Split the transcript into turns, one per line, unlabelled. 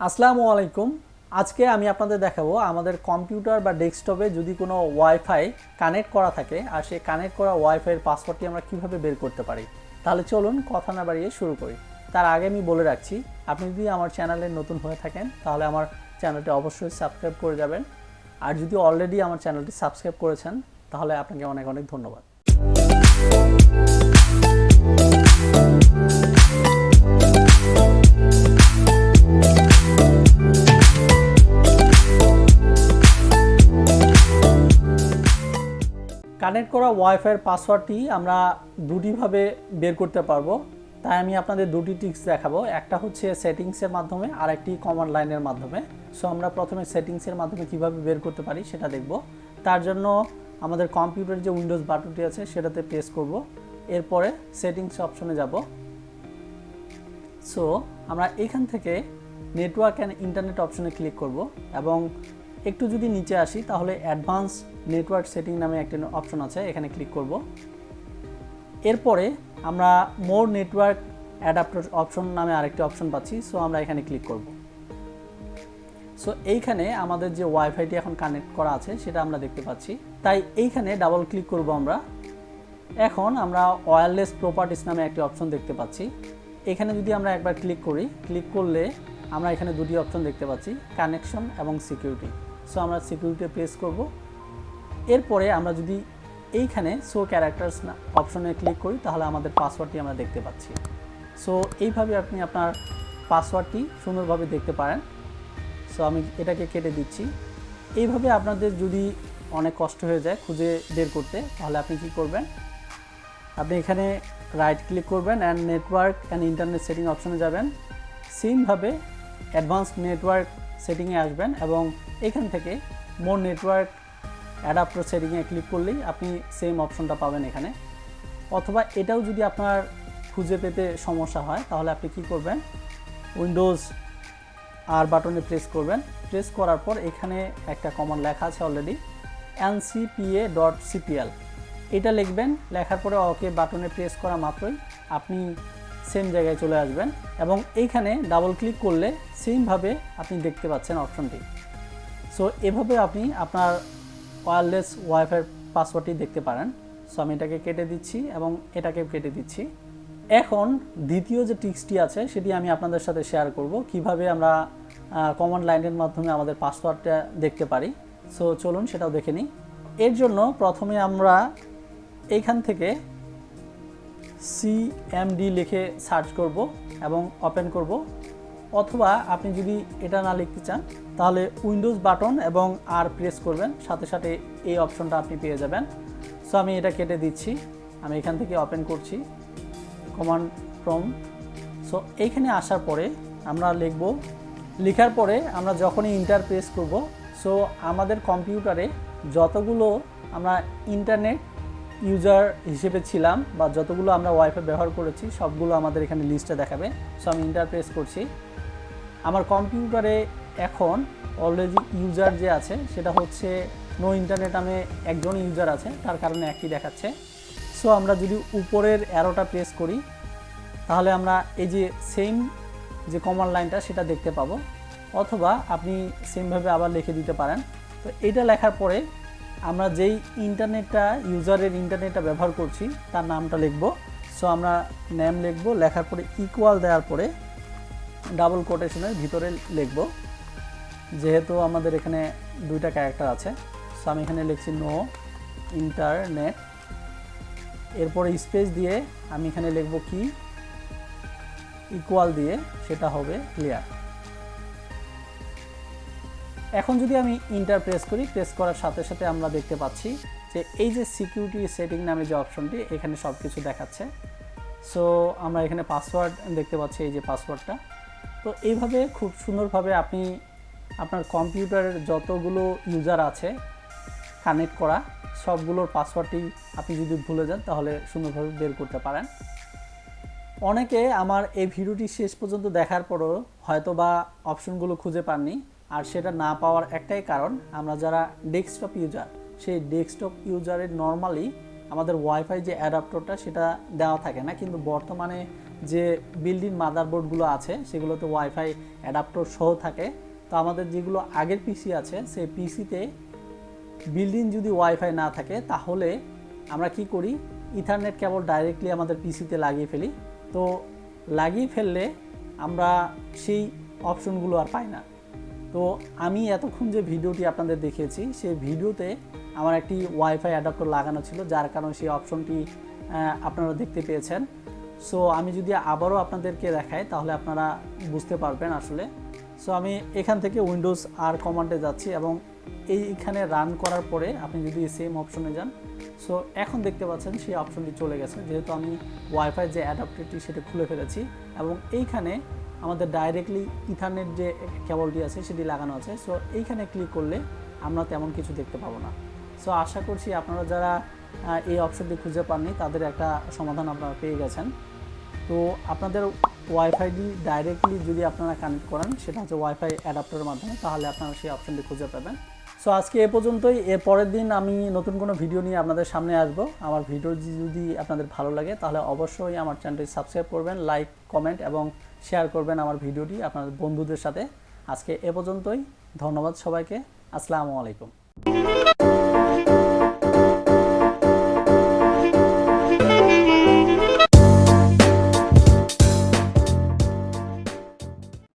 আসসালামু আলাইকুম। আজকে আমি আপনাদের দেখাবো আমাদের কম্পিউটার বা ডেস্কটপে যদি কোনো ওয়াইফাই কানেক্ট করা থাকে আর সেই কানেক্ট করা ওয়াইফাইয়ের পাসওয়ার্ডটি আমরা কিভাবে বের করতে পারি। তাহলে চলুন কথা না বাড়িয়ে শুরু করি। তার আগে আমি বলে রাখছি, আপনি যদি আমার চ্যানেলে নতুন হয়ে থাকেন তাহলে আমার চ্যানেলটি অবশ্যই সাবস্ক্রাইব করে যাবেন। আর যদি অলরেডি আমার চ্যানেলটি সাবস্ক্রাইব করেছেন তাহলে আপনাকে অনেক অনেক ধন্যবাদ। কানেক্ট করা ওয়াইফাইয়ের পাসওয়ার্ডটি আমরা দুটিভাবে বের করতে পারবো, তাই আমি আপনাদের দুটি ট্রিক্স দেখাবো। একটা হচ্ছে সেটিংসের মাধ্যমে আর একটি কমান্ড লাইনের মাধ্যমে। সো আমরা প্রথমে সেটিংসের মাধ্যমে কিভাবে বের করতে পারি সেটা দেখব। তার জন্য আমাদের কম্পিউটারের যে উইন্ডোজ বাটনটি আছে সেটাতে প্রেস করব, এরপরে সেটিংস অপশনে যাব। সো আমরা এখান থেকে নেটওয়ার্ক অ্যান্ড ইন্টারনেট অপশনে ক্লিক করব এবং একটু যদি নিচে আসি তাহলে অ্যাডভান্স নেটওয়ার্ক সেটিং নামে একটা অপশন আছে, এখানে ক্লিক করব। এরপরে আমরা মোর নেটওয়ার্ক অ্যাডাপ্টার অপশন নামে আরেকটি অপশন পাচ্ছি, সো আমরা এখানে ক্লিক করব। সো এইখানে আমাদের যে ওয়াইফাইটি এখন কানেক্ট করা আছে সেটা আমরা দেখতে পাচ্ছি, তাই এইখানে ডাবল ক্লিক করব আমরা। এখন আমরা ওয়্যারলেস প্রপার্টিস নামে একটি অপশন দেখতে পাচ্ছি, এখানে যদি আমরা একবার ক্লিক করি, ক্লিক করলে আমরা এখানে দুটি অপশন দেখতে পাচ্ছি, কানেকশন এবং সিকিউরিটি। সো আমরা সিকিউরিটি প্রেস করব। এরপরে আমরা যদি এইখানে শো ক্যারেক্টার্স অপশনে ক্লিক করি তাহলে আমাদের পাসওয়ার্ডটি আমরা দেখতে পাচ্ছি। সো এইভাবে আপনি আপনার পাসওয়ার্ডটি সুন্দরভাবে দেখতে পারেন। সো আমি এটাকে কেটে দিচ্ছি। এইভাবে আপনাদের যদি অনেক কষ্ট হয়ে যায় খুঁজে বের করতে তাহলে আপনি কি করবেন, আপনি এখানে রাইট ক্লিক করবেন and network and internet setting অপশনে যাবেন। সেমভাবে অ্যাডভান্সড নেটওয়ার্ক সেটিংয়ে আসবেন এবং এখান থেকে মোর নেটওয়ার্ক অ্যাডাপ্টার সেটিংয়ে ক্লিক করলেই আপনি সেম অপশনটা পাবেন এখানে। অথবা এটাও যদি আপনার খুঁজে পেতে সমস্যা হয় তাহলে আপনি কি করবেন, উইন্ডোজ আর বাটনে প্রেস করবেন। প্রেস করার পর এখানে একটা কমান্ড লেখা আছে অলরেডি, ncpa.cpl, এটা লিখবেন। লেখার পরে ওকে বাটনে প্রেস করা মাত্রই আপনি সেম জায়গায় চলে আসবেন এবং এইখানে ডাবল ক্লিক করলে সেমভাবে আপনি দেখতে পাচ্ছেন অপশনটি। সো এভাবে আপনি আপনার ওয়্যারলেস ওয়াইফাই পাসওয়ার্ডটি দেখতে পারেন। সো আমি এটাকে কেটে দিচ্ছি এবং এটাকে কেটে দিচ্ছি। এখন দ্বিতীয় যে ট্রিক্সটি আছে সেটি আমি আপনাদের সাথে শেয়ার করব, কিভাবে আমরা কমান্ড লাইনের মাধ্যমে আমাদের পাসওয়ার্ডটা দেখতে পারি। সো চলুন সেটাও দেখে নিই। এর জন্য প্রথমে আমরা এইখান থেকে সিএমডি লিখে সার্চ করব এবং ওপেন করব, অথবা আপনি যদি এটা না লিখতে চান তাহলে উইন্ডোজ বাটন এবং আর প্রেস করবেন, সাথে সাথে এই অপশনটা আপনি পেয়ে যাবেন। সো আমি এটা কেটে দিচ্ছি, আমি এখান থেকে ওপেন করছি কমান্ড প্রম্পট। সো এইখানে আসার পরে আমরা লিখব, লেখার পরে আমরা যখনই ইন্টার প্রেস করব, সো আমাদের কম্পিউটারে যতগুলো আমরা ইন্টারনেট ইউজার হিসেবে ছিলাম বা যতগুলো আমরা ওয়াইফাই ব্যবহার করেছি সবগুলো আমাদের এখানে লিস্টে দেখাবে। সো আমি ইন্টার প্রেস করছি। আমার কম্পিউটারে এখন অলরেডি ইউজার যে আছে সেটা হচ্ছে নো ইন্টারনেট নামে একজন ইউজার আছে, তার কারণে একটি দেখাচ্ছে। সো আমরা যদি উপরের অ্যারোটা প্রেস করি তাহলে আমরা এই যে সেম যে কমান্ড লাইনটা সেটা দেখতে পাবো, অথবা আপনি সেমভাবে আবার লিখে দিতে পারেন। তো এটা লেখার পরে আমরা যেই ইন্টারনেটটা ইউজারের ইন্টারনেটটা ব্যবহার করছি তার নামটা লিখব। সো আমরা নেম লিখব, লেখার পরে ইকুয়াল দেওয়ার পরে ডাবল কোটেশনের ভিতরে লিখব, যেহেতু আমাদের এখানে দুইটা ক্যারেক্টার আছে। সো আমি এখানে লিখছি নো ইন্টারনেট, এরপরে স্পেস দিয়ে আমি এখানে লিখব কি ইকুয়াল দিয়ে, সেটা হবে ক্লিয়ার। এখন যদি আমি ইন্টার প্রেস করি, প্রেস করার সাথে সাথে আমরা দেখতে পাচ্ছি যে এই যে সিকিউরিটি সেটিং নামে যে অপশনটি এখানে সব কিছু দেখাচ্ছে। সো আমরা এখানে পাসওয়ার্ড দেখতে পাচ্ছি, এই যে পাসওয়ার্ডটা। তো এইভাবে খুব সুন্দরভাবে আপনি আপনার কম্পিউটারের যতগুলো ইউজার আছে কানেক্ট করা সবগুলোর পাসওয়ার্ডটি আপনি যদি ভুলে যান তাহলে সুন্দরভাবে বের করতে পারেন। অনেকে আমার এই ভিডিওটি শেষ পর্যন্ত দেখার পরও হয়তো বা অপশনগুলো খুঁজে পাননি, আর সেটা না পাওয়ার একটাই কারণ, আমরা যারা ডেস্কটপ ইউজার সেই ডেস্কটপ ইউজারের নর্মালি আমাদের ওয়াইফাই যে অ্যাডাপ্টারটা সেটা দেওয়া থাকে না, কিন্তু বর্তমানে যে বিল্ডিং মাদারবোর্ডগুলো আছে সেগুলোতে ওয়াইফাই অ্যাডাপ্টার সহ থাকে। তো আমাদের যেগুলো আগের পিসি আছে সেই পিসিতে বিল্ডিং যদি ওয়াইফাই না থাকে তাহলে আমরা কি করি, ইথারনেট কেবল ডাইরেক্টলি আমাদের পিসিতে লাগিয়ে ফেলি। তো লাগিয়ে ফেললে আমরা সেই অপশনগুলো আর পাই না। তো আমি এতক্ষণ যে ভিডিওটি আপনাদের দেখিয়েছি সেই ভিডিওতে আমার একটি ওয়াইফাই অ্যাডাপ্টার লাগানো ছিল, যার কারণে সেই অপশনটি আপনারা দেখতে পেয়েছেন। সো আমি যদি আবারও আপনাদেরকে দেখাই তাহলে আপনারা বুঝতে পারবেন আসলে। সো আমি এখান থেকে উইন্ডোজ আর কমান্ডে যাচ্ছি এবং এইখানে রান করার পরে আপনি যদি সেম অপশনে যান, সো এখন দেখতে পাচ্ছেন সেই অপশনটি চলে গেছে, যেহেতু আমি ওয়াইফাই যে অ্যাডাপ্টারটি সেটা খুলে ফেলেছি এবং এইখানে আমাদের ডাইরেক্টলি ইথারনেট যে কেবলটি আছে সেটি লাগানো আছে। সো এইখানে ক্লিক করলে আমরা তেমন কিছু দেখতে পাবো না। সো আশা করছি আপনারা যারা এই অপশনটি খুঁজে পাননি তাদের একটা সমাধান আপনারা পেয়ে গেছেন। তো আপনাদের ওয়াইফাইটি ডাইরেক্টলি যদি আপনারা কানেক্ট করেন, সেটা হচ্ছে ওয়াইফাই অ্যাডাপ্টারের মাধ্যমে, তাহলে আপনারা সেই অপশনটি খুঁজে পাবেন। সো আজকে এ পর্যন্তই। এর পরের দিন আমি নতুন কোনো ভিডিও নিয়ে আপনাদের সামনে আসবো। আমার ভিডিও যদি আপনাদের ভালো লাগে তাহলে অবশ্যই আমার চ্যানেলটি সাবস্ক্রাইব করবেন, লাইক, কমেন্ট এবং শেয়ার করবেন আমার ভিডিওটি আপনাদের বন্ধুদের সাথে। আজকে এ পর্যন্তই। ধন্যবাদ সবাইকে। আসসালামু আলাইকুম।